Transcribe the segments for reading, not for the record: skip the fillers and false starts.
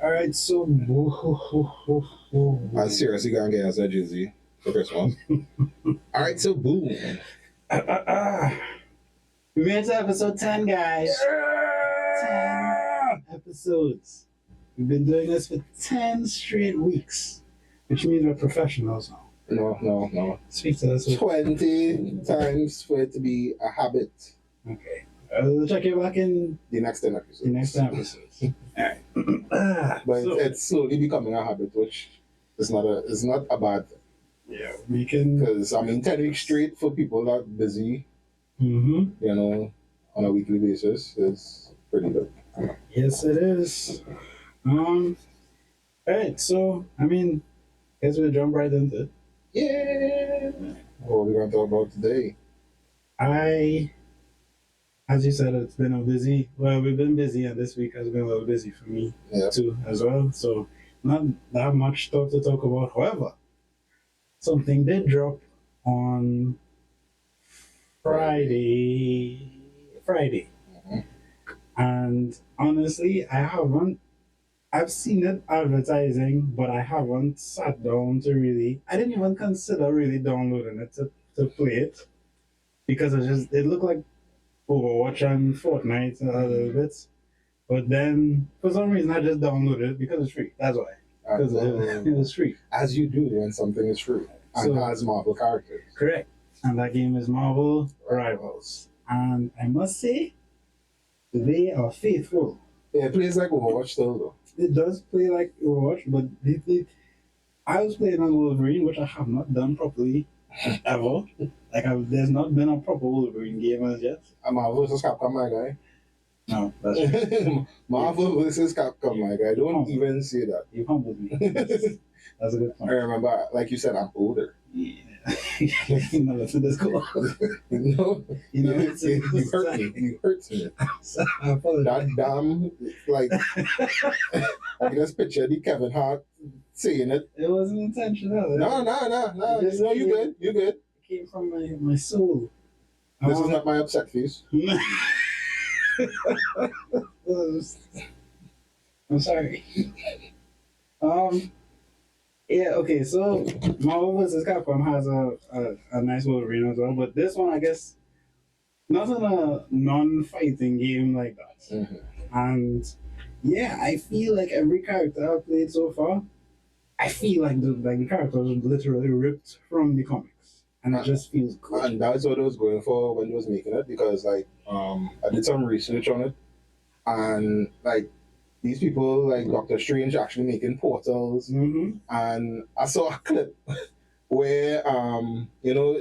Alright, so I seriously gonna get us a jersey for Christmas. Alright, so boom. we made it to episode 10, guys. 10 episodes. We've been doing this for 10 straight weeks, which means we're professionals now. No. Speak to us. 20 times for it to be a habit. Okay. We'll check it back in the next 10 episodes. Alright. But it's slowly becoming a habit, which is not a bad thing. Yeah, we can. Because 10 weeks straight for people that are busy, Mm-hmm. On a weekly basis is pretty good. Yes, it is. Alright, so guess we'll jump right into it. Yeah. What are we going to talk about today? As you said, we've been busy, and this week has been a little busy for me too, as well. So, not that much stuff to talk about. However, something did drop on Friday. Mm-hmm. And honestly, I've seen it advertising, but I haven't sat down I didn't even consider really downloading it to play it. Because it looked like Overwatch and Fortnite a little bit. But then, for some reason, I just downloaded it because it's free. That's why. Because it was free. As you do when something is free. And has Marvel characters. Correct. And that game is Marvel Rivals. And I must say, they are faithful. Yeah, it plays like Overwatch still, though. It does play like Overwatch, but I was playing on Wolverine, which I have not done properly ever. There's not been a proper Wolverine game as yet. Marvel vs. Capcom, my guy. No, that's right. Marvel vs. Capcom, my guy. Don't even say that. You humbled me. That's a good point. I remember, like you said, I'm older. Yeah. Listen to this call. No. You hurt me. You hurt me. That damn, I can just picture the Kevin Hart saying it. It wasn't intentional. No. You good. It came from my soul. This is not my upset face. I'm sorry. Yeah, okay, so Marvel vs. Capcom has a nice Wolverine as well, but this one, I guess, not in a non-fighting game like that. Mm-hmm. And yeah, I feel like every character I've played so far, I feel like the character was literally ripped from the comics. And it just feels good. And that's what I was going for when I was making it, because I did some research on it, and these people like Doctor Strange actually making portals, mm-hmm. and I saw a clip where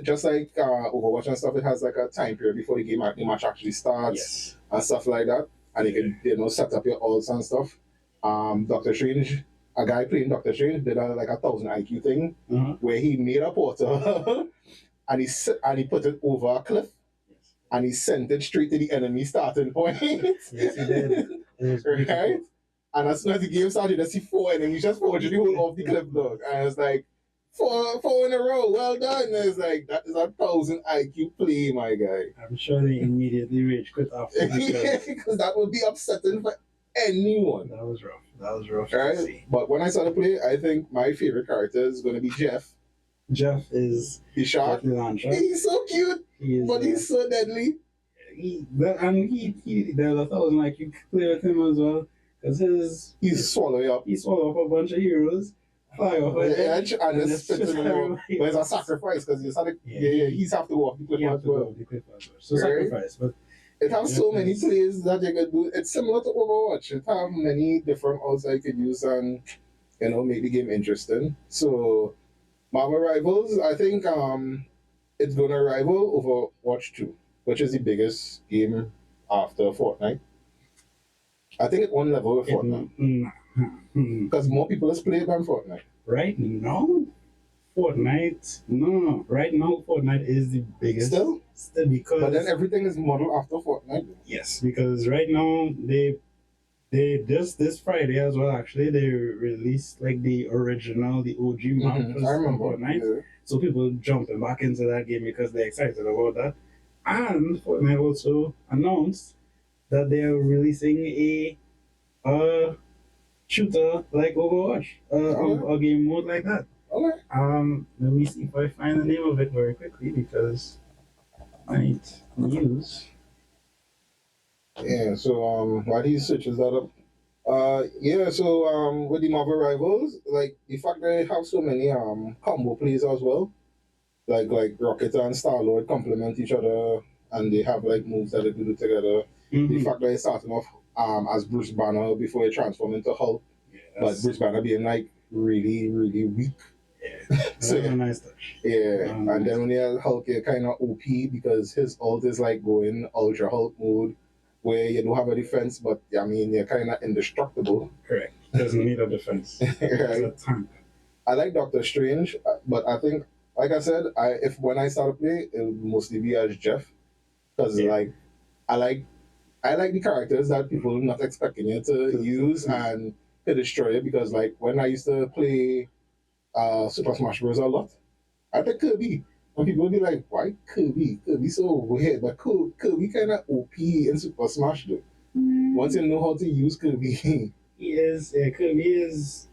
just like Overwatch and stuff, it has like a time period before the match actually starts, and stuff like that, and you can set up your ults and stuff. Doctor Strange, a guy playing Doctor Strange did a 1,000 IQ thing, mm-hmm. where he made a portal and he put it over a cliff. And he sent it straight to the enemy starting point. Yes, he did. Right? And as soon as the game started, I see 4 enemies just forging the whole off the cliff, dog. And it's like, four in a row, well done. And it's like, that is a 1,000 IQ play, my guy. I'm sure they immediately rage quit after. Because that would be upsetting for anyone. That was rough. Right? But when I saw the play, I think my favorite character is going to be Jeff. Jeff is the shark. He's so cute, but he's so deadly. There's 1,000 IQ play with him as well, because he swallow up a bunch of heroes, fly off the edge, and just spit in the wall. But it's a sacrifice because he's have to go off the cliff as well. So sacrifice, but it has so many plays that you can do. It's similar to Overwatch. It have many different ults that you could use and make the game interesting. So Marvel Rivals, I think it's going to rival Overwatch 2, which is the biggest game after Fortnite. I think it's one level with Fortnite. Because more people has played than Fortnite. Right now, Fortnite... No. Right now, Fortnite is the biggest. Still because... But then everything is modeled after Fortnite. Yes, because right now, they just this Friday as well, actually, they released the original, the OG map I remember. Fortnite. Yeah. So people jumping back into that game because they're excited about that. And Fortnite also announced that they are releasing a shooter like Overwatch, Okay. a game mode like that. Okay. Let me see if I find the name of it very quickly because I need news. Yeah. So while he searches that up, yeah. So with the Marvel Rivals, like the fact they have so many combo plays as well, like Rocket and Star Lord complement each other, and they have like moves that they do together. The Mm-hmm. fact that it's starting off as Bruce Banner before he transformed into Hulk, but Yes. Bruce Banner being like really really weak. So That's a yeah, nice touch. yeah. And Nice. then when you have Hulk, you're kind of OP because his ult is like going Ultra Hulk mode, where you don't have a defense, but I mean you're kind of indestructible. Correct. Doesn't need a defense. It's Right. a tank. I like Doctor Strange, but I think, like I said, if when I start to play, it would mostly be as Jeff, because Yeah. like I like I like the characters that people not expecting you to use and to destroy it. Because like when I used to play Super Smash Bros. A lot, I think Kirby. And people would be like, why Kirby? Kirby so weird. But Kirby kind of OP in Super Smash though. Once you know how to use Kirby. Kirby is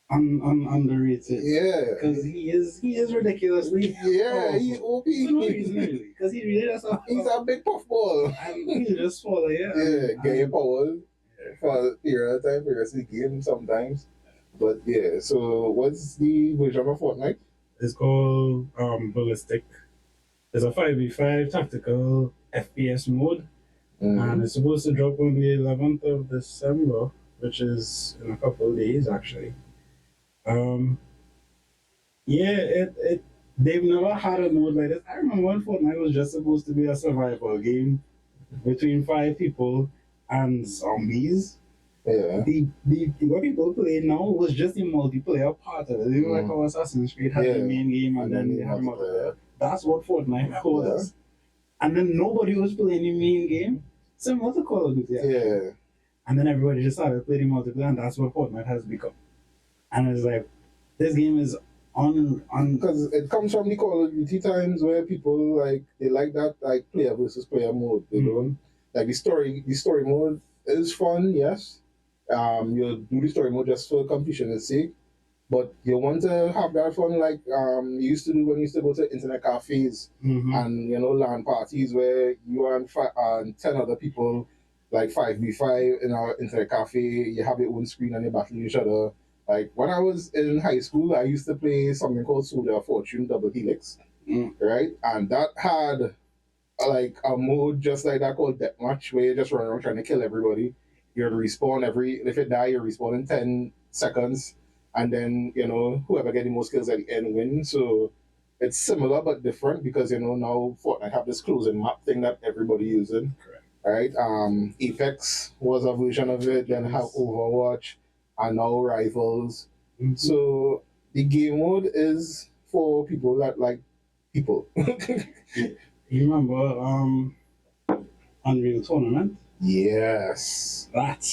underrated. Yeah. Because he is ridiculously Yeah, he's powerful. OP. For no reason, really. Because he really does He's a big puffball. and he's just swallow, yeah. Yeah, get your power for a period of time for the rest of the game sometimes. But yeah, so what's the version of Fortnite? It's called Ballistic. It's a 5v5 tactical FPS mode. And it's supposed to drop on the 11th of December, which is in a couple of days actually. Um, yeah, it they've never had a mode like this. I remember when Fortnite was just supposed to be a survival game between five people and zombies. Yeah. The what people play now was just the multiplayer part of it. They were like how Assassin's Creed had the main game and then they had multiplayer. That's what Fortnite was. And then nobody was playing the main game. Similar to Call of Duty. Yeah. And then everybody just started playing multiplayer, and that's what Fortnite has become. And it's like, this game is on because it comes from the Call of Duty times where people like they like that like player versus player mode. They don't like the story mode is fun, yes. You do the story mode just for completion's sake. But you want to have that fun like you used to do when you used to go to internet cafes and LAN parties where you and 10 other people like 5v5 in our internet cafe. You have your own screen and you battle each other. Like when I was in high school, I used to play something called Soldier of Fortune Double Helix, right? And that had like a mode just like that called Deathmatch, where you just run around trying to kill everybody. You'll respawn if you die, you respawn in 10 seconds, and then whoever get the most kills at the end wins. So it's similar but different because now Fortnite have this closing map thing that everybody using. Correct. Right? Apex was a version of it, then have Overwatch and now Rivals. So the game mode is for people that like people. You remember Unreal Tournament? Yes. That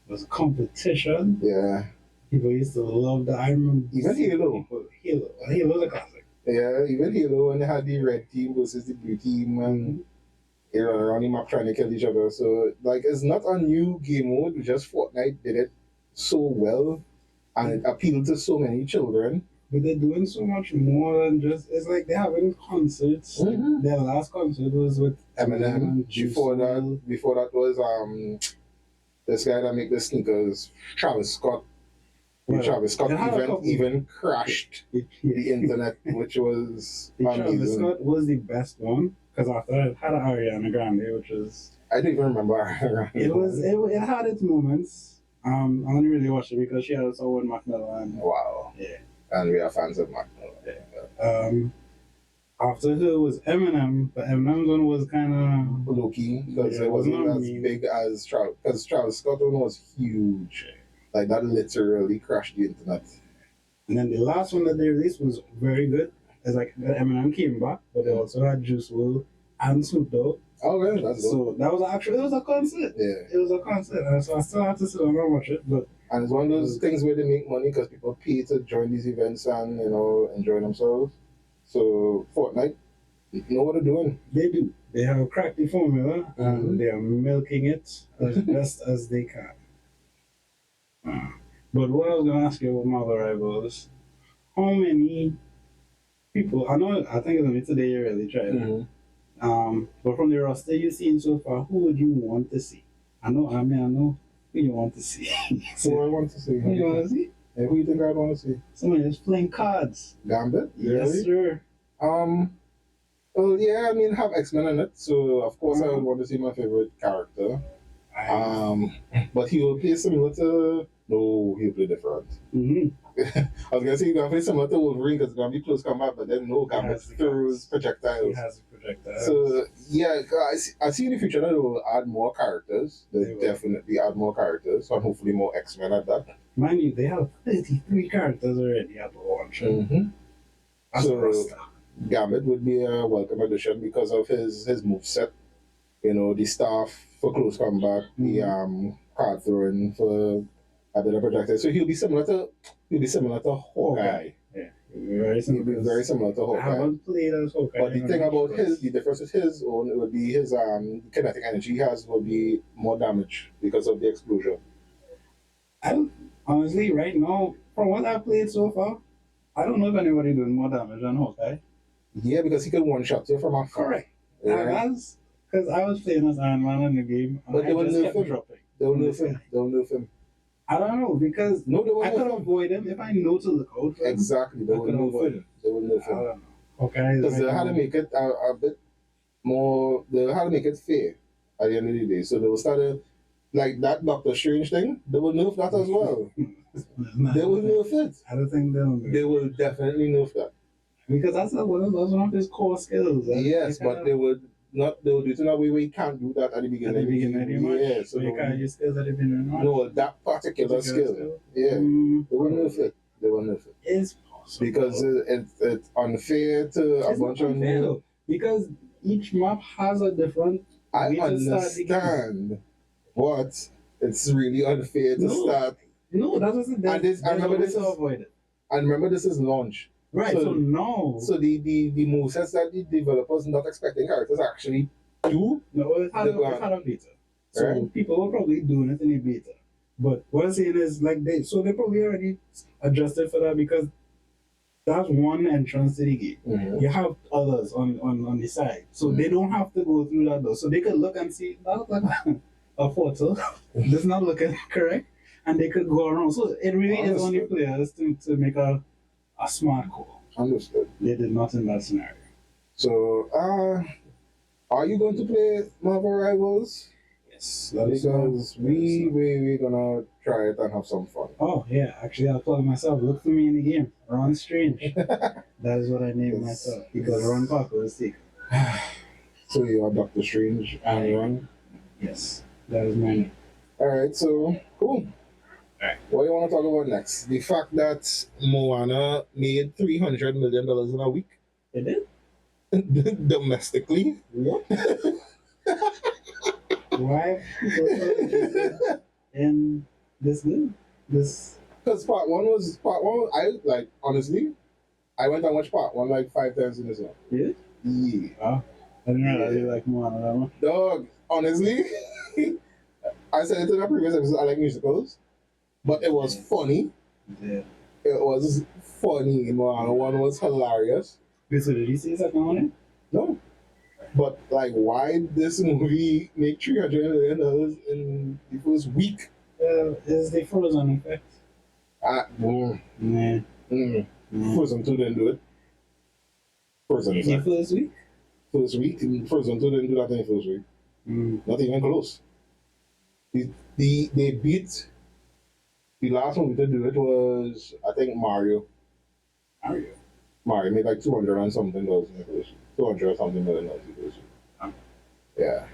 was a competition. Yeah. People used to love that. I remember even Halo. Halo's a classic. Yeah, even Halo when they had the red team versus the blue team and they run around the map trying to kill each other. So like it's not a new game mode, just Fortnite did it so well and it appealed to so many children. But they're doing so much more than just. It's like they're having concerts. Their last concert was with Eminem. Before that was this guy that make the sneakers, Travis Scott. Well, Travis Scott even crashed the internet, which was amazing. Travis Scott was the best one because after that it had Ariana Grande, which was. I don't even remember Ariana Grande. It had its moments. I only really watched it because she had a song with Macmillan. Wow. Yeah. And we are fans of Macmillan. Yeah. After her was Eminem, but Eminem's one was kind of low key because it wasn't as big as Travis. Because Travis Scott one was huge. Like that literally crashed the internet. And then the last one that they released was very good. It's like Eminem came back, but they also had Juice WRLD and Snoop Dogg. Oh, okay, that's dope. So that was it was a concert. Yeah. It was a concert. And so I still have to sit down and watch it. But and it's one of those things where they make money because people pay to join these events and enjoy themselves. So Fortnite know what they're doing. They do. They have cracked the formula and they are milking it as best as they can. But what I was gonna ask you about Marvel Rivals, how many people? I know. I think it's only today you really tried it. But from the roster you've seen so far, who would you want to see? I know. I mean, I know who you want to see. Who I want to see? Who you want to see? And who you think I'd want to see? Someone who's playing cards. Gambit? Yes, Really? sir. Well, yeah, I mean, have X-Men in it, so of course I would want to see my favorite character. But he will play similar to. No, he'll play different. I was gonna say he's gonna play similar to Wolverine because it's gonna be close combat, but then no, Gambit throws He projectiles. has a projectile. So yeah, I see in the future that they will add more characters. They They'll will. definitely add more characters, and hopefully more X-Men at that. Mind you, they have 33 characters already at launch. That's So- a roster. Gambit would be a welcome addition because of his moveset. You know, the staff for close combat, the card throwing for a bit of projectile. So he'll be similar to Hawkeye. Yeah, very He'll simple. be very similar to I Hawkeye. haven't played as Hawkeye. But the thing about the difference with his own, it would be his kinetic energy he has will be more damage because of the explosion. Honestly, right now, from what I've played so far, I don't know if anybody doing more damage than Hawkeye. Yeah, because he could one shot you from afar. Correct. Yeah. Because I was playing as Iron Man in the game, and But I they will just nerf kept him. dropping. They'll nerf him. They'll nerf him. I don't know, because No, they will I could nerf him. avoid him if I know to look out for him. Exactly, they I will could nerf avoid him. They will nerf I him. don't know. Hawkeye is Because they right had to now- make it a bit more. They had to make it fair at the end of the day. So they will start to, like that Doctor Strange thing. They will nerf that as well. They will nerf it. I don't think they'll do it. They will definitely nerf that. Because that's one of his core skills. Yes, but they would not. They will do it in a way where you can't do that at the at beginning. the beginning of the match. Yeah, so you can't use skills at the beginning of the no, that particular skill. Yeah, they will nerf it. They will nerf it It's possible. because it's unfair to a It's bunch not of unfair, new. though, because each map has a different. I We just start the game. understand, but it's really unfair to No. start. No, that doesn't. And this- I remember this to is- avoid it. And remember, this is launch. Right. so- So, no. So the movesets that the developers not expecting characters actually do. No, it had, the- it had a beta. So Right. people were probably doing it in a beta. But what I'm saying is, like, they probably already adjusted for that because that's one entrance to the game. You have others on the side. So they don't have to go through that door. So they could look and see, that looks like a photo. That's not looking correct. And they could go around. So it really is on the players to make a smart call. Understood. They did not in that scenario. So, are you going to play Marvel Rivals? Yes. Because we're gonna try it and have some fun. Oh, yeah. Actually, I'll plug myself. Look for me in the game. Ron Strange. That is what I named Yes. myself. Because Ron Parker is taken. So you are Doctor Strange and Ron. Yes. That is my name. All right. So cool. Alright. What do you want to talk about next? The fact that Moana made $300 million in a week It did? domestically. What? Why are people so interested in this game? This. Because part one, I like honestly, I went and watched part one like 5 times in this one. Yeah? Yeah. Oh. I didn't realize you like Moana that much. Dog, honestly, I said it in a previous episode, I like musicals, but it was funny. Yeah. It was funny. Moana one was hilarious. Wait, so did you see the second one? No. But like, why this movie make $300 million in the first week? Is the Frozen effect? Nah. Nah. Frozen 2 didn't do it. Frozen The effect. first week? First week. Frozen 2 didn't do that in the first week. Not even close. They beat the last one to do it was I think Mario. Are you? Mario made like 200 and something dollars in the first week. 200 or something million dollars in the first week. Yeah.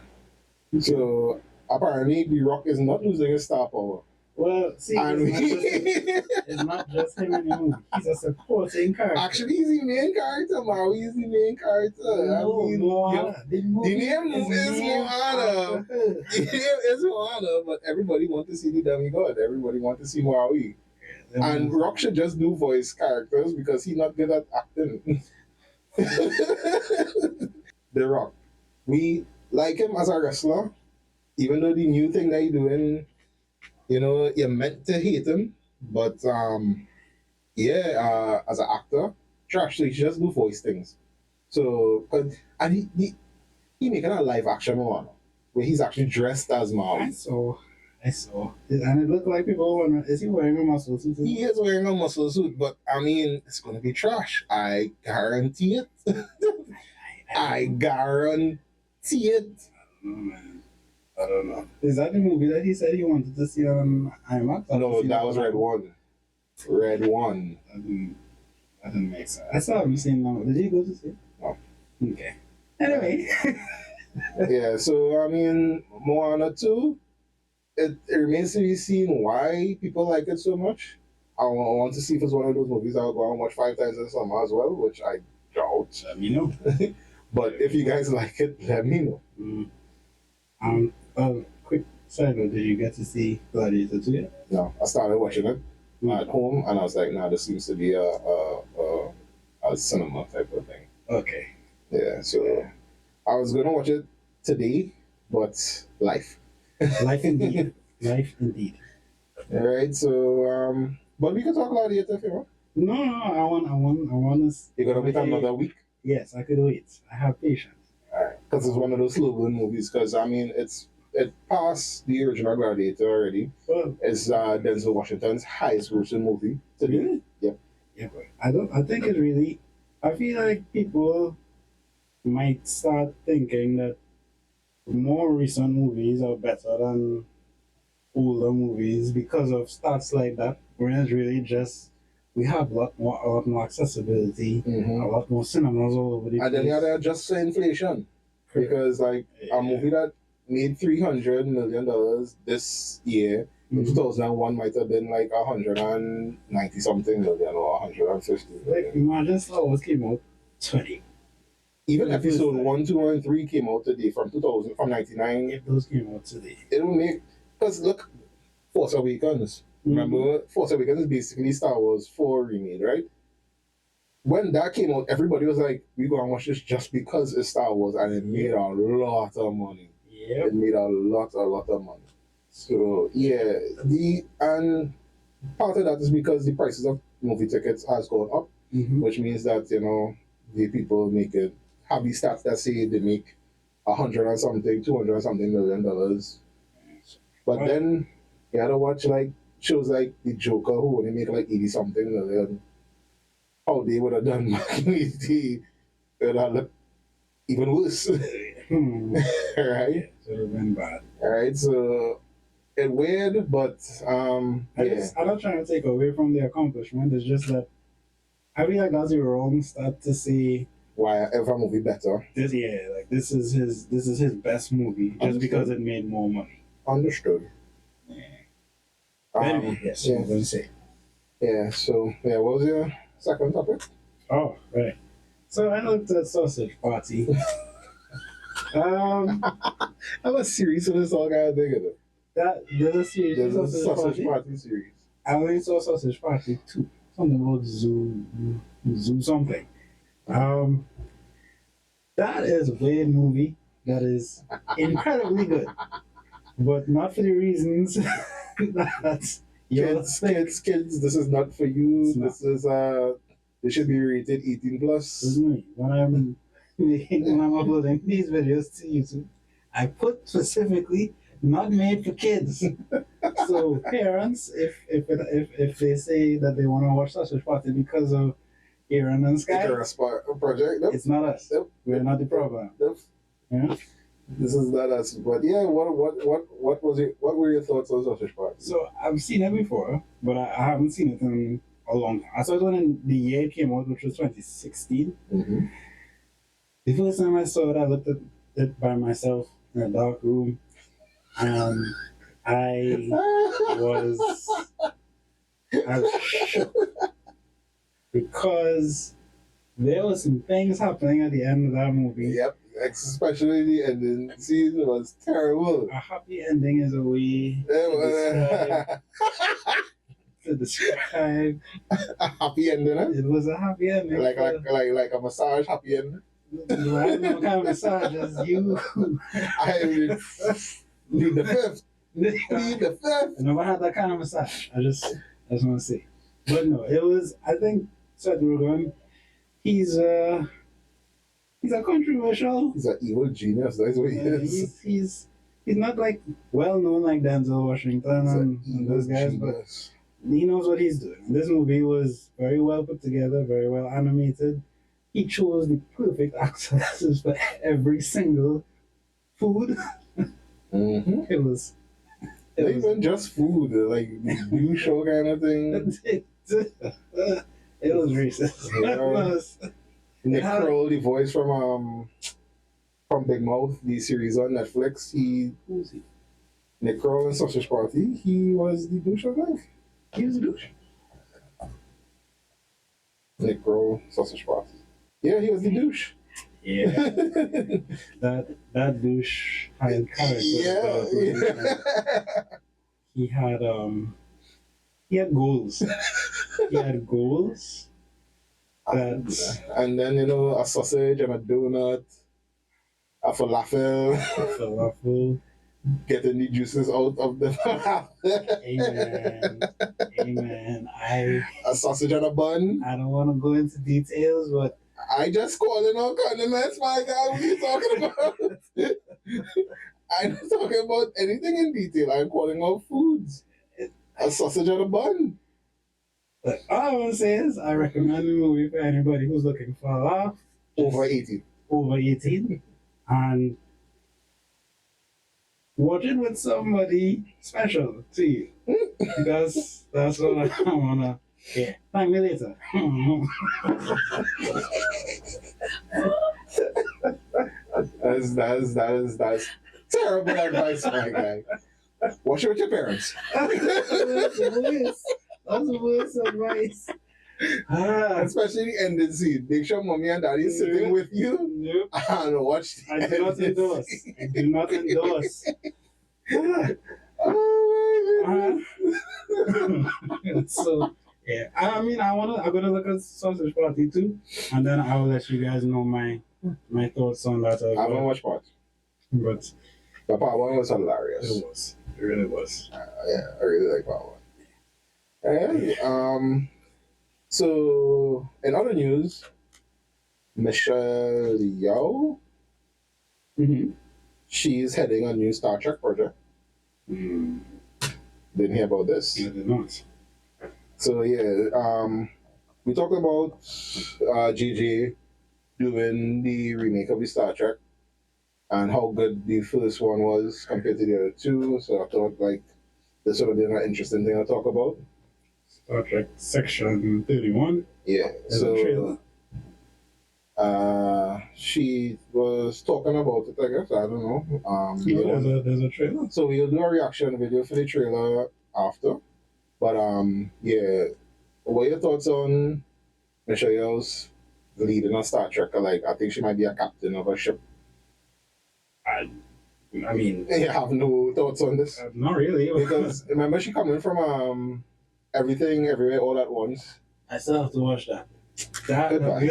So apparently The Rock is not losing his star power. Well, see, And it's not just him in the movie. He's a supporting character. actually he's the main character, Mario is the main character. No, I mean, Moana. The name is named Moana. after her. it's Moana, but everybody wants to see the demigod. Everybody wants to see Maui. And Rock should just do voice characters because he's not good at acting. The Rock. We like him as a wrestler, even though the new thing that he's doing You know, you're meant to hate him, but yeah, as an actor, trash. So he should just do voice things. So, and he making a live action one where he's actually dressed as I Maui. saw. I saw. And it looked like people were wondering, is he wearing a muscle suit? He is wearing a muscle suit, but I mean, it's gonna be trash. I guarantee it. I guarantee it. I don't know, man. I don't know. Is that the movie that he said he wanted to see on IMAX? No, that was Red One. Red One. That didn't make sense. I still haven't seen that. Did you go to see it? No. Okay. Anyway. Yeah, so I mean, Moana 2, it remains to be seen why people like it so much. I want to see if it's one of those movies I'll go and watch 5 times in summer as well, which I doubt. Let me know. But if you guys like it, let me know. Quick side note, did you get to see Gladiator 2 yet? No, I started watching it at home, and I was like, nah, this seems to be a cinema type of thing. Okay. Yeah, so I was gonna watch it today, but life. Life indeed. Life indeed. All right, so but we can talk Gladiator if you want. No, I want to. You're gonna wait another week. Yes, I could wait. I have patience. Because it's one of those slow burn movies. Because I mean, it passed the original Gladiator already. Well, It's Denzel Washington's highest grossing movie to date. really? Yep. Yeah, but I think it really. I feel like people might start thinking that more recent movies are better than older movies because of stats like that. Whereas really just we have a lot more accessibility, Mm-hmm. a lot more cinemas all over the And then you place. had to adjust for inflation because like a movie that made $300 million this year in Mhm. 2001 might have been like 190 something million or 150 Like million. imagine Star Wars came out 20. Even It was episode like- 1, 2, and 3 came out today from 2000 from 99. If those came out today. It will make because look, Force Awakens. Remember, Force Awakens is basically Star Wars 4 remade, right? When that came out, everybody was like, "We gonna watch this just because it's Star Wars," and it made a lot of money. Yep. It made a lot of money. So yeah, and part of that is because the prices of movie tickets has gone up, Mm-hmm. which means that the people make it have these stats that say they make 100 and something, 200 and something $1 million. But Right. then you had to watch like shows like The Joker who only make like 80 something million. How they would have done back in the day, it would have looked even worse. Hmm. Right? It would have been bad. Alright, so it's weird, but I'm yeah. not trying to take away from the accomplishment. It's just that I feel like that's the wrong start to say Why every movie better. this. Yeah, like this is his best movie just Understood. because it made more money. Understood. Anyway, yes, yeah. I was gonna say. Yeah, so yeah, what was your second topic? Oh, right. So I looked at Sausage Party. I'm a series of this all guy bigger though. There's a series. There's a Sausage sausage Party. party series. I only saw Sausage Party 2. Something about zoo something. That is a weird movie that is incredibly good, but not for the reasons that you're Kids, this is not for you. It's not. This is this should be rated 18 plus. me. When I'm uploading these videos to YouTube, I put specifically not made for kids. So parents, if they say that they want to watch Sausage Party because of Aaron and Sky, Icarus project. Nope. it's not us. Nope. We're not the problem. Nope. Yeah. This is not us. But yeah, what was it? What were your thoughts on Sausage Party? So I've seen it before, but I haven't seen it in a long time. I saw it when the year it came out, which was 2016. Mm-hmm. The first time I saw it, I looked at it by myself in a dark room, and I was shook because there were some things happening at the end of that movie. Yep, especially the ending scene was terrible. A happy ending is a way to describe. A happy ending, huh? It was a happy ending. Like a massage happy ending. I don't know what kind of massage is you. I mean, need the fifth. Plead the fifth. I never had that kind of massage. I just want to say. But no, it was, I think, Seth Rogen, he's he's a controversial. He's an evil genius. That's what he is. He's not like well known like Denzel Washington and those guys, genius. but he knows what he's doing. This movie was very well put together, very well animated. He chose the perfect actors for every single food. Mm-hmm. It was. Not even just food, like new show kind of thing. It was racist. Yeah. Nick Kroll, the voice from Big Mouth, the series on Netflix. Who's he? Nick Kroll in Sausage Party. He was the douche, I think. He was a douche. Nick Kroll, Sausage Party. Yeah, he was the douche. Yeah. that douche had character. Yeah. He had goals. He had goals. And then a sausage and a donut, a falafel. Falafel. Getting the juices out of the Amen. A sausage and a bun. I don't want to go into details, but I just calling out condiments, my God. What are you talking about? I'm not talking about anything in detail. I'm calling out foods. A sausage and a bun. But all I want to say is I recommend the movie for anybody who's looking for a laugh. Over 18. Over 18. And watch it with somebody special to you. Because that's what I want to. Yeah. Thank me later. That's terrible advice, my guy. Watch it with your parents. That's the worst advice. Especially the ending scene. Make sure mommy and daddy is sitting with you and watch the I do not endorse. I do not endorse. So yeah, I'm gonna look at Sausage Party too, and then I will let you guys know my thoughts on that as I haven't well. watched part. But The part one was hilarious. it really was. Yeah, I really like part one. And so in other news, Michelle Yeoh, she's heading a new Star Trek project. Didn't hear about this. I did not. So yeah, we talked about JJ doing the remake of the Star Trek and how good the first one was compared to the other two. So I thought like this would have been an interesting thing to talk about. Star Trek Section 31. Yeah. There's a trailer. She was talking about it, I guess. I don't know. There's a trailer. So we'll do a reaction video for the trailer after. But yeah, what are your thoughts on Michelle Yeoh's leading on Star Trek? Like, I think she might be a captain of a ship. I mean, You have no thoughts on this? not really. Because remember, she coming from Everything, Everywhere, All at Once. I still have to watch that. Goodbye.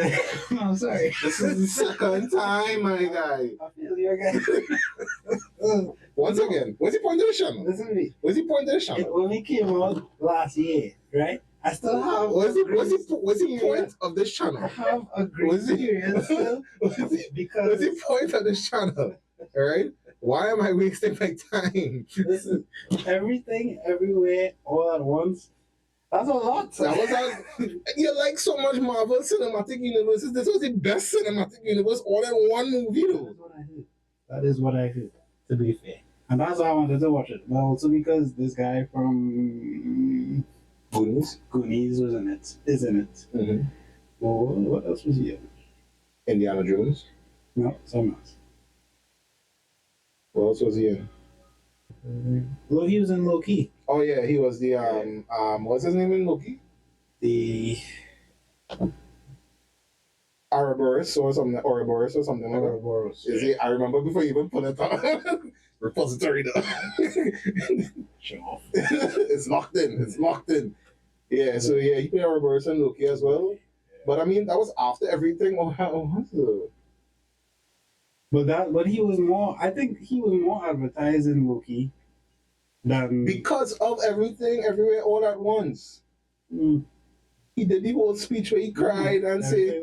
I'm sorry. This is the second time, my guy. I feel you again. Once again, what's the point of the channel? Listen to me. What's the point of the It channel? only came out last year, right? I still have. What's the Yeah. point of this I channel? have a great What's it? experience still because What's the point of this channel? All right? Why am I wasting my time? listen, everything, everywhere, all at once. That's a lot. That was you like so much Marvel Cinematic Universes. This was the best cinematic universe all in one movie, That though. is what I heard. That is what I heard, to be fair. And that's why I wanted to watch it. But also because this guy from Goonies. Goonies was in it. Is in it. Mm-hmm. Well, what else was he in? Indiana Jones. No, someone else. What else was he in? He was in Loki. Oh yeah, he was the what's his name in Loki? The Ouroboros or something like that. Ouroboros. Is it? I remember before you even put it on repository though. Show off. It's locked in. It's locked in. Yeah, so yeah, he played Ouroboros and Loki as well. But I mean that was after everything. But he was more. I think he was more advertised in Loki Then because of everything, everywhere, all at once. mm, He did the whole speech where he cried and said,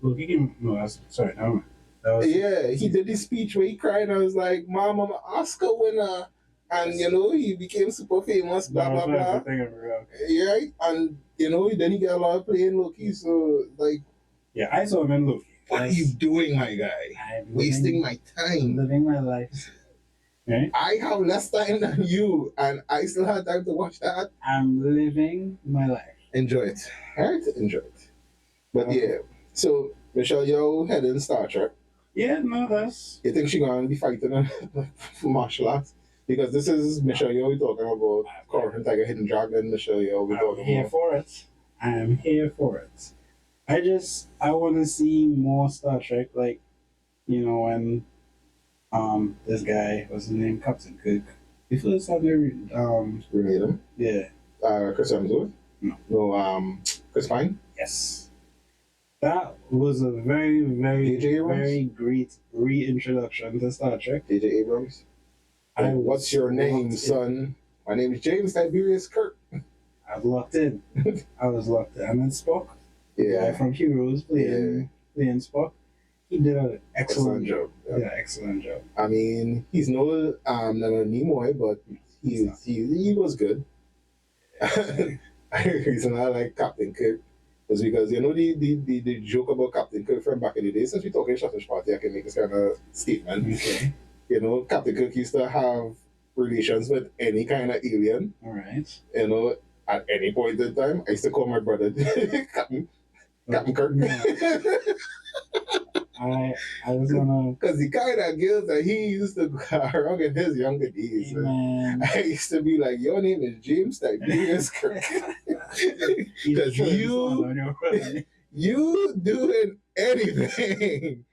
look, he came. No, that's sorry. Never mind. That was yeah, he did the speech where he cried and I was like, Mom, I'm an Oscar winner. And, he became super famous, blah, that was blah, blah. everything everywhere. Yeah, and, then he got a lot of playing Loki. So, like, Yeah, I saw him in Loki. what are you doing, my guy? I'm Wasting my I'm time. living my life. Right? I have less time than you, and I still had time to watch that. I'm living my life. Enjoy it. All right, enjoy it. But yeah, so Michelle Yeoh head in Star Trek. Yeah, no, that's. You think she gonna be fighting in martial arts? Because this is Michelle Yeoh we're talking about. Corvin Tiger, Hidden Dragon, Michelle Yeoh we're I'm talking here about. for it. I'm here for it. I want to see more Star Trek, like, when this guy, what's his name, Captain Cook. Before it's on there, Remade him. yeah, Chris Hemsworth. No. No, Chris Pine. yes, that was a very, very, J.J. Abrams? very great reintroduction to Star Trek. J.J. Abrams. I What's your name, locked son? My name is James Tiberius Kirk. I was locked in. I was locked in. And then Spock, the guy Yeah. from Heroes, playing Spock. He did an excellent job. Yeah. Yeah, excellent job. I mean, he's no Leonard Nimoy, but he was good. The reason I like Captain Kirk was because the joke about Captain Kirk from back in the day. Since we're talking Shottish Party, I can make this kind of statement. Okay. Captain Kirk used to have relations with any kind of alien. All right. At any point in time, I used to call my brother Captain Kirk. I was gonna. Because the kind of girls that he used to go around in his younger days. Man. I used to be like, your name is James Tiberius Kirk. Because you doing anything.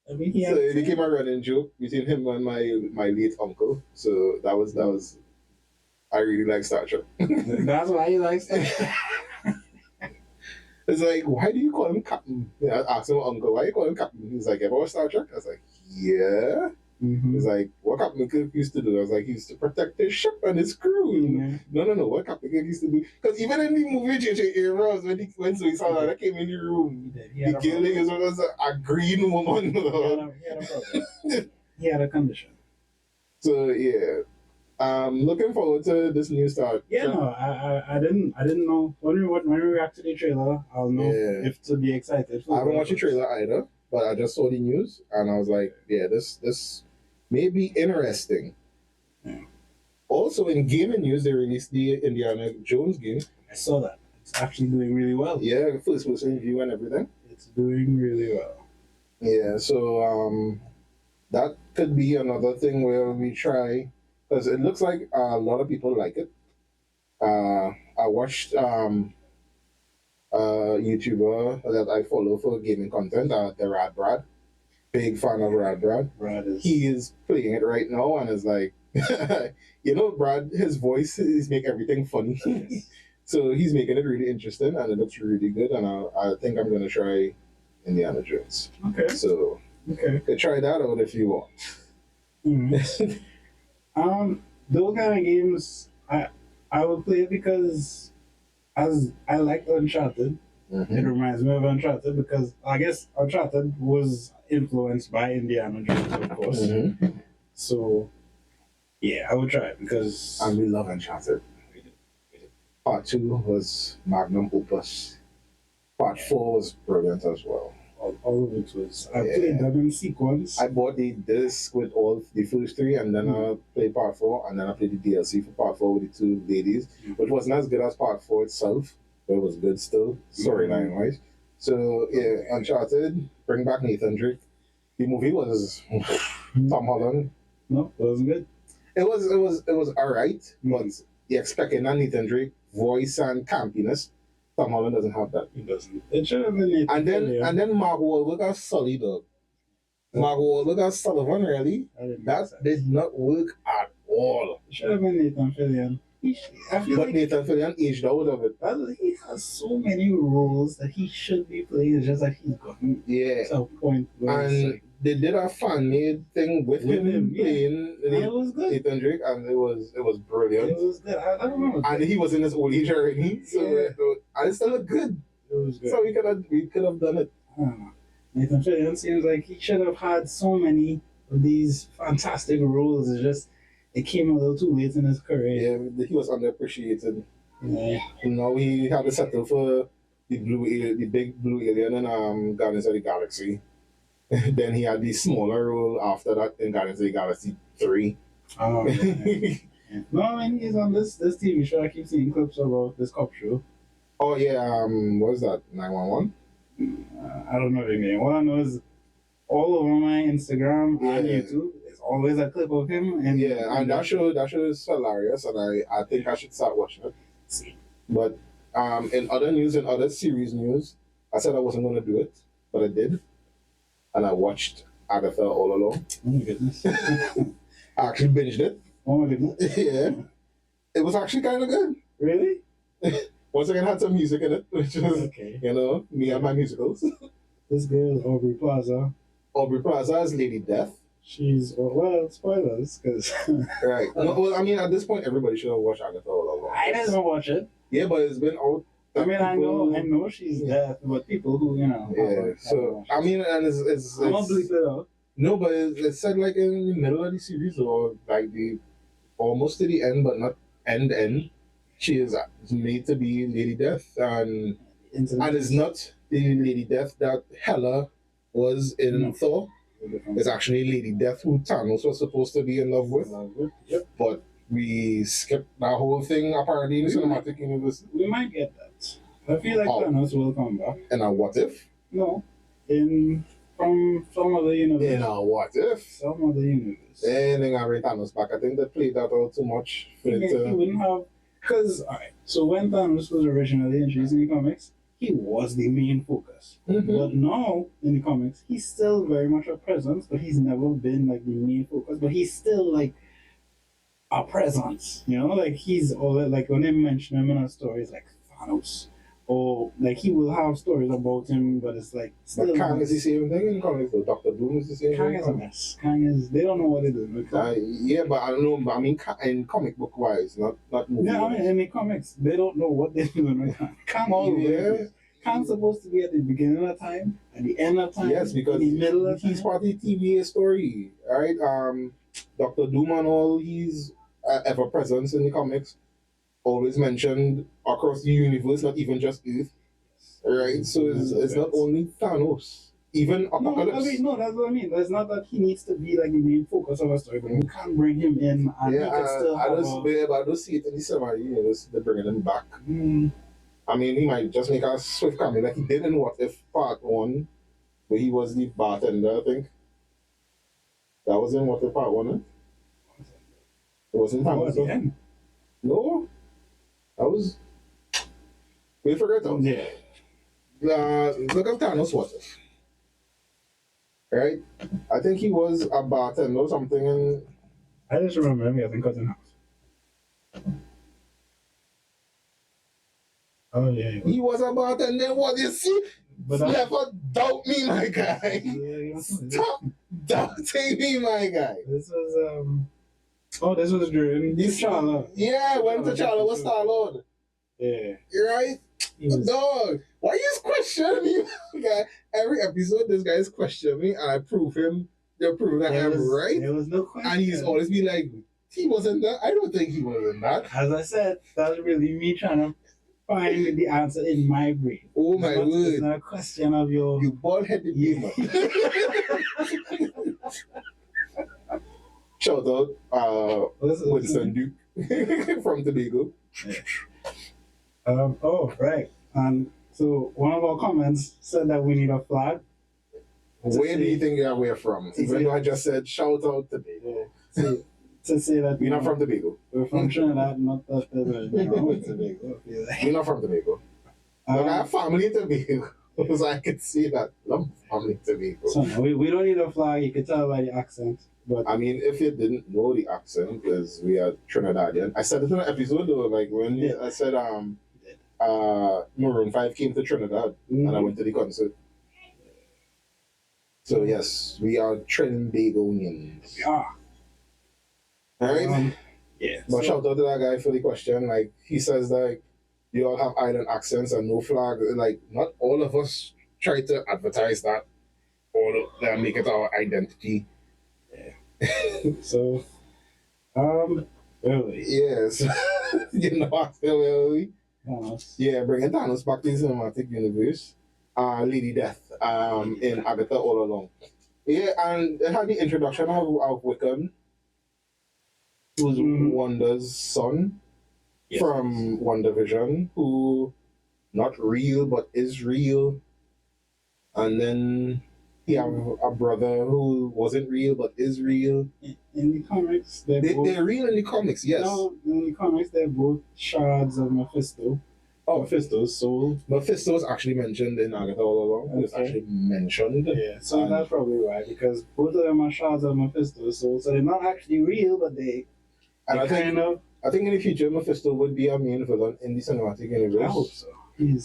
I mean, So it became a running joke between him and my late uncle. So that was I really like Star Trek. That's why he likes it. It's like, why do you call him Captain? I asked my uncle, why do you call him Captain? He's like, ever watched Star Trek? I was like, yeah. Mm-hmm. He's like, what Captain Kirk used to do? I was like, he used to protect his ship and his crew. Mm-hmm. No. What Captain Kirk used to do? Because even in the movie J.J. Abrams, when he saw that, I came in the room. The killing was a green woman. He had a condition. So yeah, looking forward to this new start. Yeah, no, I didn't know when we react to the trailer. I'll know if to be excited. I haven't watched the trailer either, but I just saw the news and I was like, yeah, this may be interesting. Yeah. Also, in gaming news, they released the Indiana Jones game. I saw that. It's actually doing really well. Yeah, first person view and everything. It's doing really well. Yeah, so that could be another thing where we try, because it looks like a lot of people like it. I watched YouTuber that I follow for gaming content, the Rad Brad. Big fan of Rad Brad. He is playing it right now and is like, Brad, his voice is make everything funny. So he's making it really interesting and it looks really good. And I think I'm going to try Indiana Jones. Okay. So try that out if you want. Mm-hmm. Those kind of games, I would play it because as I like Uncharted. Mm-hmm. It reminds me of Uncharted because I guess Uncharted was influenced by Indiana Jones, of course. Mm-hmm. So, yeah, I would try it because... And we love Uncharted. Part 2 was magnum opus. Part 4 was brilliant as well. All of it was... I played them in sequence. I bought the disc with all the first 3 and then I played Part 4 and then I played the DLC for Part 4 with the 2 ladies, which wasn't as good as Part 4 itself. But it was good still, storyline wise. So yeah, Uncharted, bring back Nathan Drake. The movie was Tom Holland. No, it wasn't good. It was alright, but you expecting a Nathan Drake voice and campiness. Tom Holland doesn't have that. He doesn't. It should have been Nathan. And then Mark Wahlberg as Sully dog. Mark Wahlberg as Sullivan really. That did not work at all. It should have been Nathan Fillion. Nathan Fillion aged out of it. He has so many roles that he should be playing. It's just that he's gotten to a point where they did a fan made thing with With him him, yeah. playing And it was good. Nathan Drake, and it was brilliant. It was good. I remember. And he was in his old age already, so Yeah. and it still looked good. It was good. So we could have done it. I don't know. Nathan Fillion seems like he should have had so many of these fantastic roles. It's just it came a little too late in his career. Yeah, he was underappreciated. Yeah. Now he had to settle for the big blue alien in Guardians of the Galaxy. Then he had the smaller role after that in Guardians of the Galaxy 3. Oh, yeah. No, I mean he's on this TV show. I keep seeing clips about this cop show. Oh yeah, what was that? 911? I don't know the name. All I know is all over my Instagram and Yeah. YouTube, there's always a clip of him. And Yeah, and that show is hilarious, and I think I should start watching it. See. But in other news, in other series news, I said I wasn't going to do it, but I did, and I watched Agatha all along. Oh my goodness. I actually binged it. Oh my goodness. Yeah, it was actually kind of good. Really? Once again, had some music in it, which is Okay. me and my musicals. This girl, Aubrey Plaza, Aubrey Plaza is Lady Death. she's, well, spoilers, because Right. No, well, I mean, at this point, everybody should have watched Agatha all along. I didn't watch it. Yeah, but it's been out. I mean, I people- know she's deaf, but people who, Yeah. haven't So watched I it. mean, and it's I'm gonna bleep it out. no, but it's said like in the middle of the series or like the almost to the end, but not end. She is made to be Lady Death, and it's not the Lady Death that Hela was in No. Thor. It's actually Lady Death who Thanos was supposed to be in love with, Yep. but we skipped that whole thing apparently in the cinematic universe. We might get that. I feel like Oh. Thanos will come back. And a what if? No, from some other universe. In a what if? Some other universe. And then I bring Thanos back. I think they played that out too much. For it He to, wouldn't have, because alright. So when Thanos was originally introduced in the comics, he was the main focus. Mhm. But now in the comics, he's still very much a presence, but he's never been like the main focus. But he's still like a presence, like he's always like when they mention him in a story, it's like Thanos, or like he will have stories about him, but it's like still. But Kang is the same thing in comics, though. Doctor Doom is the same Kang thing. is a mess. Kang is, they don't know what they're doing with Kang. Yeah, but I don't know. But I mean, in comic book wise, not movie. Yeah, I mean, in the comics, they don't know what they're doing with Kang. Kang all over the Yeah. place. Kang's supposed to be at the beginning of time, at the end of time, Yes, because in the middle of he's time. part of the TVA story, right? Doctor Doom and all, he's ever presence in the comics, always mentioned across the universe, not even just Earth, right? So it's not only Thanos, even No, Apocalypse. that's what I mean. It's not that he needs to be like the main focus of a story, but you can't bring him in and he can still I have don't see it in the cinema universe. They're bringing him back. Mm, I mean, he might just make a swift cameo like he did in What If Part 1, where he was the bartender, I think. That was in What If Part 1, eh? It wasn't at Thanos. the though. end. No. That was. We'll figure it out. Yeah. Look at Thanos What If. Right? I think he was a bartender or something, and I just remember him getting cut in half. Oh, yeah. he was a bartender. What you see? But that, Never doubt me, my guy. Stop doubting me, my guy. This was, this was during T'Challa. Yeah, when T'Challa was Star-Lord. Yeah. You're right? He was, Dog, why you questioning me, my guy? Every episode, this guy is questioning me, and I prove him. They prove that I'm right. There was no question. And he's always be like, he wasn't that. I don't think he was in that. As I said, that's really me trying to find the answer in my brain. Oh my It's word. not a question of your. You bald-headed Yeah. demon. Shout out Winston Duke from Tobago. Oh, right. And so one of our comments said that we need a flag. Where do you think we're from? to Even say- though I just said shout out Tobago. To say that We're not from Tobago. we're from Trinidad, not that it's Tobago. I feel like. We're not from Tobago. Look, I Um, have family in Tobago. So I could see that. Love family in Tobago. so no, we don't need a flag. You can tell by the accent. But I mean, if you didn't know the accent, because we are Trinidadian. I said it in an episode though, like when I said Maroon 5 came to Trinidad and I went to the concert. So yes, we are Trinbagonians. Yeah. All right. Yeah. But So, shout out to that guy for the question. Like he says, like you all have island accents and no flag. Like not all of us try to advertise that or make it our identity. so really. Yes, you know, I feel really. Thanos. Yeah, bringing Thanos back to the cinematic universe. Lady Death. In Agatha all along. Yeah, and it had the introduction of Wiccan, who's Wanda's son from WandaVision, who not real but is real. And then he have a brother who wasn't real but is real. In the comics, They're real in the comics, yes. No, in the comics, they're both shards of Mephisto. Oh, Mephisto's soul. Mephisto was actually mentioned in Agatha all along. It's actually mentioned. Yeah, so that's probably why, because both of them are shards of Mephisto's soul, so they're not actually real, but they And I kind of. think in the future Mephisto would be a main villain in the cinematic universe. I hope so.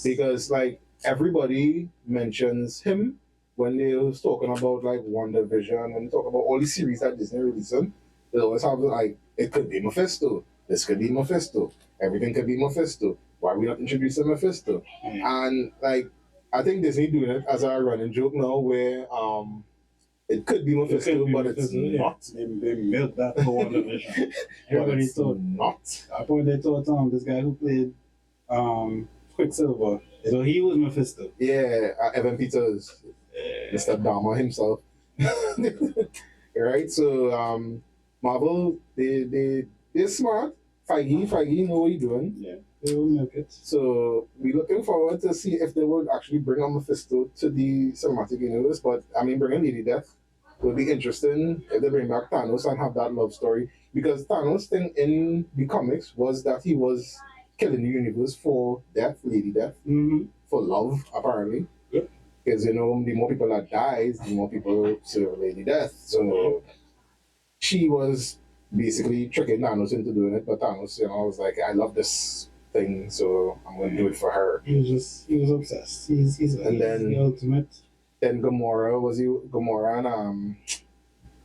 Because like everybody mentions him when they was talking about like WandaVision and talk about all the series that Disney releasing. They always have like it could be Mephisto. This could be Mephisto. Everything could be Mephisto. Why are we not introducing Mephisto? And like I think Disney doing it as a running joke now where it could be Mephisto, but it's not. They milked that for WandaVision. Everybody thought not. I point they thought this guy who played Quicksilver. So he was Mephisto. Yeah, Evan Peters, Mr. Dharma himself. Right? So Marvel, they're smart. Feige know what he's doing. Yeah, they will milk it. So we're looking forward to see if they would actually bring on Mephisto to the cinematic universe. But I mean, bringing Lady Death would be interesting if they bring back Thanos and have that love story. Because Thanos' thing in the comics was that he was killing the universe for death, Lady Death, for love, apparently. Yep. Because, you know, the more people that dies, the more people serve Lady Death. So she was basically tricking Thanos into doing it, but Thanos, you know, was like, I love this thing, so I'm going to do it for her. He was obsessed. He's the ultimate. Then Gamora and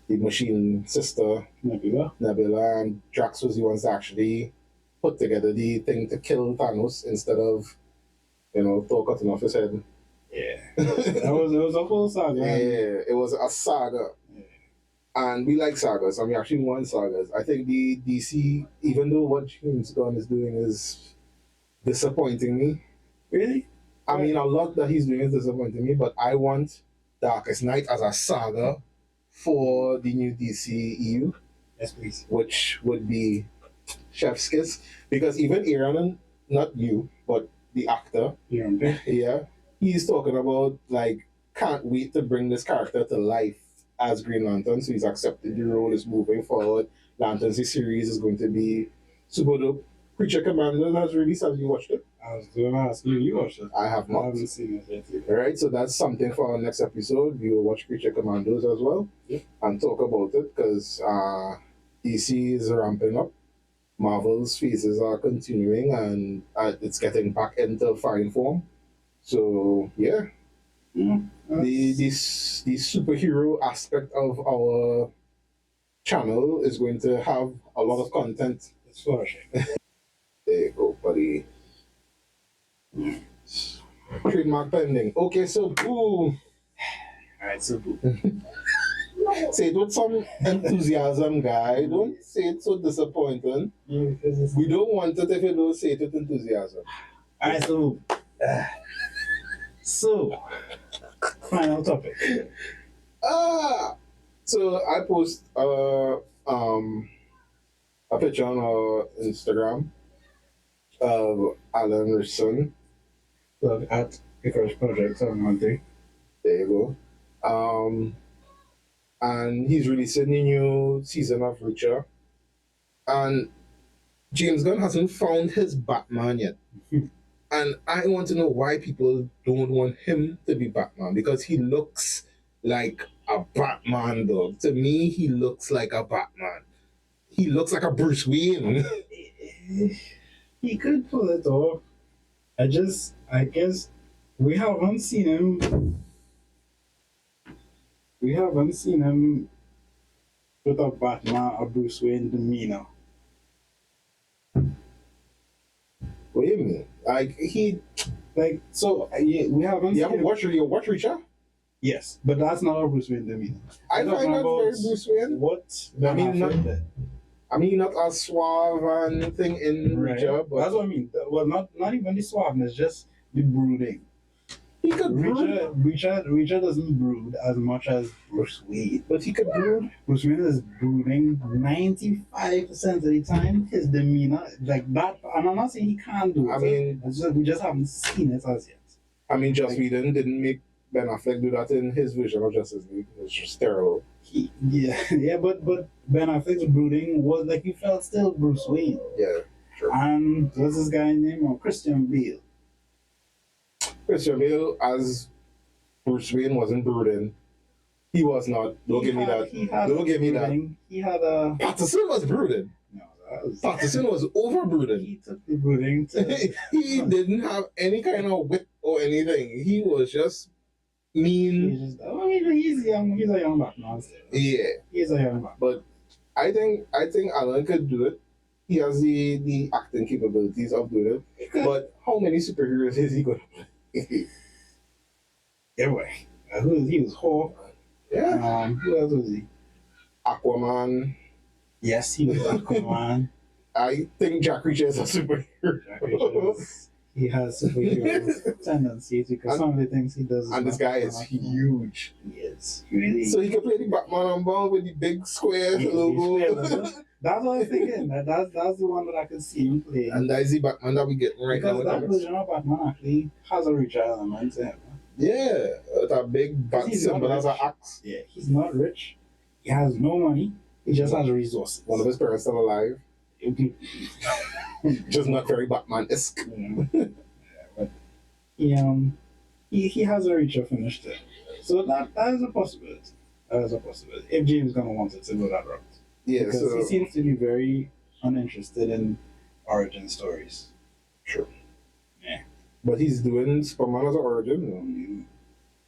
the machine sister, Nebula, and Drax was the ones that actually put together the thing to kill Thanos instead of, you know, Thor cutting off his head. Yeah. It was a whole saga. Yeah, it was a saga. Yeah. And we like sagas, and we actually want sagas. I think the DC, even though what James Gunn is doing is disappointing me. Really? I mean, a lot that he's doing is disappointing me, but I want Darkest Night as a saga for the new DCEU. Yes, please. Which would be Chef's Kiss. Because even Aaron, not you, but the actor, yeah, he's talking about, like, can't wait to bring this character to life as Green Lantern. So he's accepted the role, is moving forward. Lanterns series is going to be super dope. Creature Commander has released. Have you watched it? I was going to ask you watched it. I have not. I haven't seen it yet. Alright, so that's something for our next episode. We will watch Creature Commandos as well and talk about it because DC is ramping up. Marvel's phases are continuing and it's getting back into fine form. So, yeah. The superhero aspect of our channel is going to have a lot of content. It's flourishing. There you go, buddy. Trademark pending. Okay, so boo. Alright, so boo. Say it with some enthusiasm, guy. Don't say it so disappointing. Yeah, because we don't want it if you don't say it with enthusiasm. Alright, so so final topic. So I post a picture on our Instagram of Alan Richardson. Look at Icarus Project on Monday. There you go. And he's releasing a new season of Reacher. And James Gunn hasn't found his Batman yet. And I want to know why people don't want him to be Batman. Because he looks like a Batman, dog. To me, he looks like a Batman. He looks like a Bruce Wayne. He could pull it off. I guess we haven't seen him We haven't seen him with a Batman or Bruce Wayne demeanor. What do you mean? Like he, Like, so we haven't you seen haven't him. watched your watch Richard? Yes, but that's not a Bruce Wayne demeanor. I I'm find talking that about very Bruce Wayne. what I mean, Ben not Affleck did. I mean, not as suave and thing in Right. Richard, but That's what I mean. Well, not even the suaveness, just the brooding. he could brood. Richard doesn't brood as much as Bruce Wayne. But he could brood. Bruce Wayne is brooding 95% of the time. His demeanor, like that, and I'm not saying he can't do it. I mean, we just haven't seen it as yet. I mean, Joss Whedon didn't make Ben Affleck do that in his version of Justice League. It was just terrible. Yeah, but Ben Affleck's brooding was like you felt still Bruce Wayne. Yeah, sure. And what's this guy's name? Christian Bale. Christian Bale as Bruce Wayne wasn't brooding. He was not. Don't give me that. Don't give me that. He had a. Patterson was brooding. No, that was. Patterson was over brooding. He took the brooding to. He didn't have any kind of wit or anything. He was just mean. He's young. He's a young Batman. Yeah, he's a young Batman. But I think Alan could do it. He has the acting capabilities of doing it. But how many superheroes is he going to play? Anyway, he was Hawk. Yeah. Who else was he? Aquaman. Yes, he was Aquaman. I think Jack Reacher is a superhero. He has superhero tendencies because some of the things he does. And this guy is huge. He is really. So he can play the Batman on ball with the big square logo. That's what I was thinking. That's the one that I could see him play. And that is the Batman that we get right now. Because that version of Batman actually has a rich element to him. Yeah, that big bat symbol as an axe. Yeah, he's not rich. He has no money. He just has resources. One of his parents still alive. Just not very Batman-esque. Yeah, but he has a richer finish there. So that is a possibility. That is a possibility. If James gonna want it to go that route. Yeah, because so he seems to be very uninterested in origin stories. Sure. Yeah. But he's doing Superman as an origin.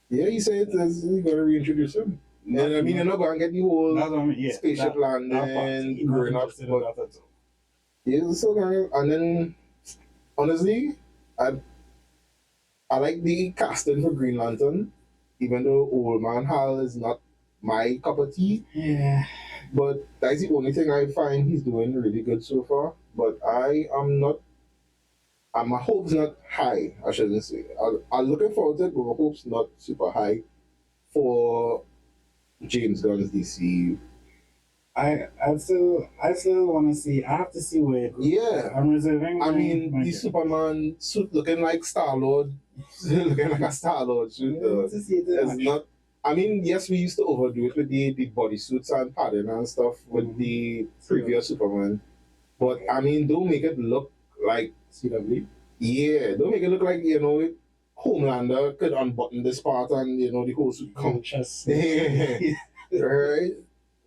No? Yeah, he said he's gonna reintroduce him. And I mean, you're not gonna get the whole spaceship landing, growing up. But he's still gonna. And then, honestly, I like the casting for Green Lantern, even though Old Man Hal is not my cup of tea. Yeah. But that's the only thing I find he's doing really good so far. But I am not. My hope's not high, I shouldn't say. I'm looking forward to it, but my hope's not super high for James Gunn's DC. I still want to see. I have to see where it goes. Yeah. I'm reserving. I mean, the Superman suit looking like Star-Lord. Looking like a Star-Lord suit. It's not. I mean, yes, we used to overdo it with the bodysuits and padding and stuff with the previous Superman. But, I mean, don't make it look like CW. Yeah, don't make it look like, Homelander could unbutton this part and, the whole suit come. Right?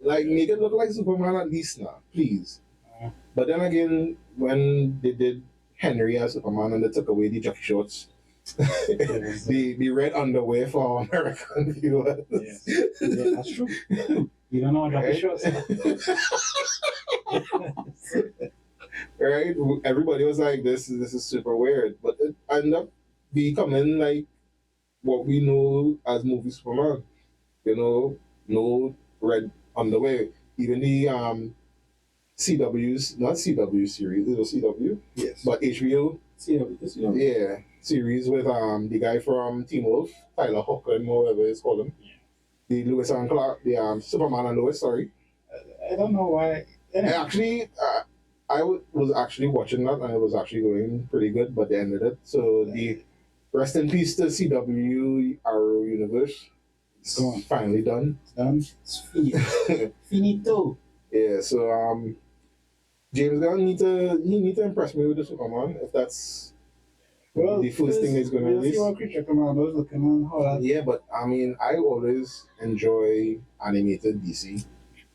Like, make it look like Superman at least now, please. But then again, when they did Henry as Superman and they took away the jockey shorts, the red underwear for American viewers. Yes. Yeah, that's true. You don't know what jockey shorts are. Right? Everybody was like, this is super weird. But it ended up becoming like what we know as movie Superman. No red underwear. Even the CW's, not CW series, it was CW? Yes. But HBO? CW. Yeah. Series with the guy from Teen Wolf, Tyler Hoechlin, or whatever it's called him. Yeah. The Lois and Clark, the Superman and Lois, sorry. I don't know why. Actually, I was actually watching that and it was actually going pretty good, but they ended it. So the rest in peace to CW Arrow Universe. It's finally done. It's done. It's finito. Yeah, so James Gunn need to impress me with the Superman if that's the first thing he's gonna release. See what Creature Commandos looking on how that. Yeah, but I mean I always enjoy animated DC.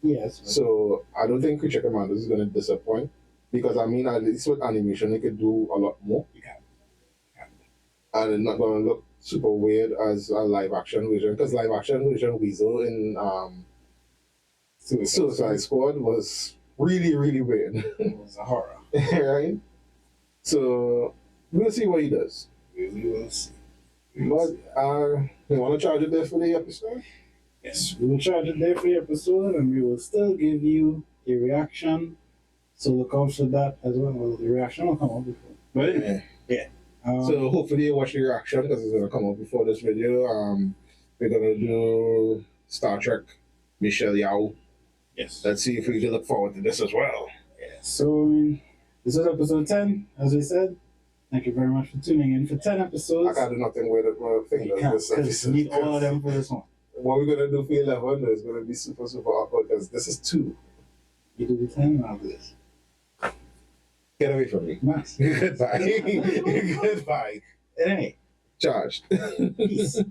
Yes. So I don't think Creature Commandos is gonna disappoint. Because I mean, at least with animation, they could do a lot more. You can. And it's not going to look super weird as a live action version, because live action version Weasel in Suicide Squad was really, really weird. It was a horror. Right? So we'll see what he does. We will see. But you want to charge it there for the episode? Yes, we will charge it there for the episode, and we will still give you a reaction. So look out for that as well. Well, the reaction will come out before. But anyway, yeah. So hopefully you watch the reaction because it's gonna come out before this video. We're gonna do Star Trek Michelle Yao. yes. Let's see if we can look forward to this as well. Yeah. So I mean, this was episode 10, as we said. Thank you very much for tuning in for 10 episodes. I gotta do nothing with it. You can't, because you need all of them for this one. What we're gonna do for 11 is gonna be super, super awkward because this is 2. You do the 10 and I'll do this. Get away from me. Max. Goodbye. Goodbye. Anyway, Charged. peace.